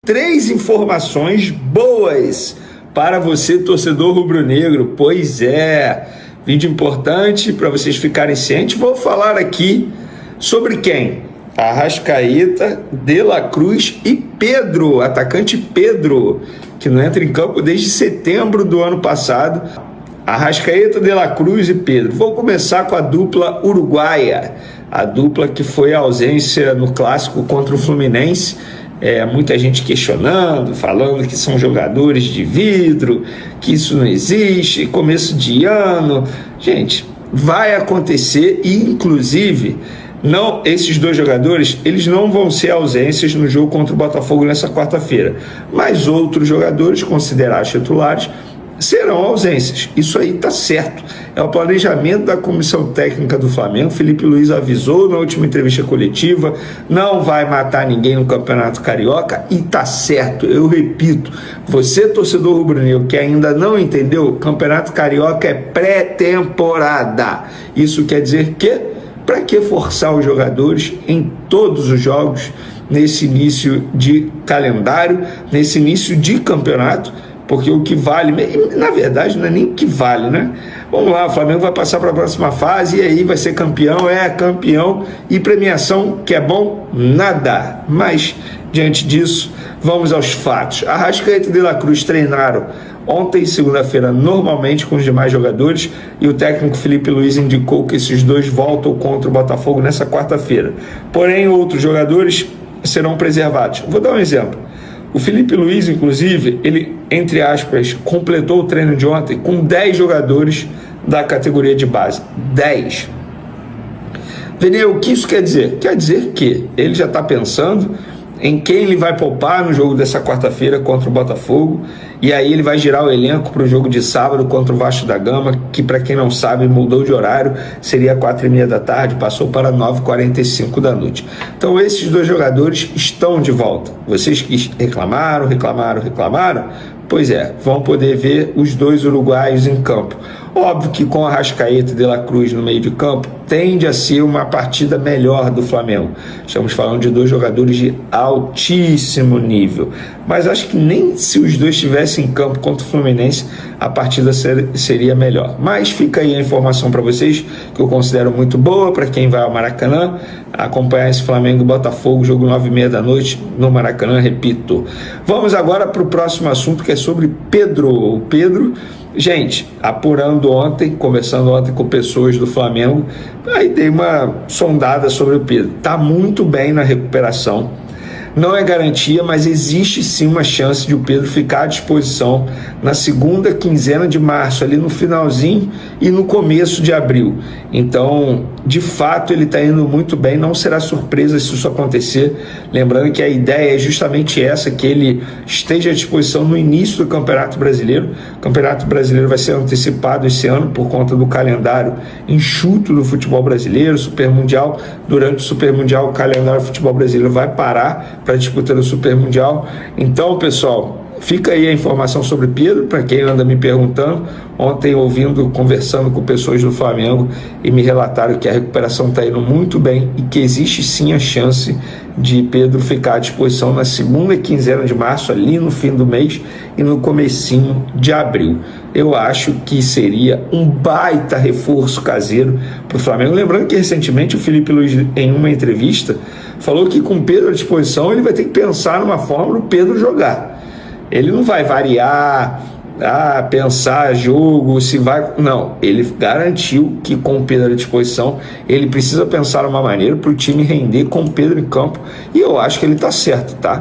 Três informações boas para você, torcedor rubro-negro. Pois é, vídeo importante para vocês ficarem cientes. Vou falar aqui sobre quem? Arrascaeta, De La Cruz e Pedro, atacante Pedro, que não entra em campo desde setembro do ano passado. Arrascaeta, De La Cruz e Pedro. Vou começar com a dupla uruguaia, a dupla que foi a ausência no clássico contra o Fluminense. Muita gente questionando, falando que são jogadores de vidro, que isso não existe, começo de ano. Gente, vai acontecer e, inclusive, esses dois jogadores eles não vão ser ausências no jogo contra o Botafogo nessa quarta-feira, mas outros jogadores considerados titulares serão ausências. Isso aí está certo. É o planejamento da comissão técnica do Flamengo. Felipe Luiz avisou na última entrevista coletiva, não vai matar ninguém no Campeonato Carioca e está certo. Eu repito, você torcedor rubro-negro que ainda não entendeu, Campeonato Carioca é pré-temporada. Isso quer dizer que, para que forçar os jogadores em todos os jogos, nesse início de calendário, nesse início de campeonato? Porque o que vale, na verdade não é nem o que vale, né? Vamos lá, o Flamengo vai passar para a próxima fase e aí vai ser campeão, campeão, e premiação que é bom, nada. Mas, diante disso, vamos aos fatos. Arrascaeta e De La Cruz treinaram ontem, segunda-feira, normalmente com os demais jogadores, e o técnico Felipe Luiz indicou que esses dois voltam contra o Botafogo nessa quarta-feira. Porém, outros jogadores serão preservados. Vou dar um exemplo. O Felipe Luiz, inclusive, ele, entre aspas, completou o treino de ontem com 10 jogadores da categoria de base. 10. Venê, o que isso quer dizer? Quer dizer que ele já está pensando em quem ele vai poupar no jogo dessa quarta-feira contra o Botafogo, e aí ele vai girar o elenco para o jogo de sábado contra o Vasco da Gama, que, para quem não sabe, mudou de horário, seria 4h30 da tarde, passou para 9h45 da noite. Então esses dois jogadores estão de volta. Vocês que reclamaram, pois é, vão poder ver os dois uruguaios em campo. Óbvio que com Arrascaeta e De La Cruz no meio de campo, tende a ser uma partida melhor do Flamengo. Estamos falando de dois jogadores de altíssimo nível. Mas acho que nem se os dois estivessem em campo contra o Fluminense, a partida seria melhor. Mas fica aí a informação para vocês, que eu considero muito boa para quem vai ao Maracanã, acompanhar esse Flamengo e Botafogo, jogo 9h30 da noite no Maracanã, repito. Vamos agora para o próximo assunto, que é sobre Pedro. O Pedro, gente, apurando ontem, conversando ontem com pessoas do Flamengo, aí dei uma sondada sobre o Pedro. Está muito bem na recuperação. Não é garantia, mas existe sim uma chance de o Pedro ficar à disposição na segunda quinzena de março, ali no finalzinho e no começo de abril. Então, de fato, ele está indo muito bem, não será surpresa se isso acontecer. Lembrando que a ideia é justamente essa, que ele esteja à disposição no início do Campeonato Brasileiro. O Campeonato Brasileiro vai ser antecipado esse ano por conta do calendário enxuto do futebol brasileiro, Super Mundial. Durante o Super Mundial, o calendário do futebol brasileiro vai parar para disputar o Super Mundial. Então, pessoal, fica aí a informação sobre Pedro, para quem anda me perguntando. Ontem, conversando com pessoas do Flamengo, e me relataram que a recuperação está indo muito bem e que existe sim a chance de Pedro ficar à disposição na segunda quinzena de março, ali no fim do mês e no comecinho de abril. Eu acho que seria um baita reforço caseiro para o Flamengo. Lembrando que recentemente o Felipe Luiz, em uma entrevista, falou que com Pedro à disposição ele vai ter que pensar numa forma do Pedro jogar. Ele não vai variar, pensar jogo, se vai... Não, ele garantiu que com o Pedro à disposição, ele precisa pensar uma maneira para o time render com o Pedro em campo, e eu acho que ele está certo, tá?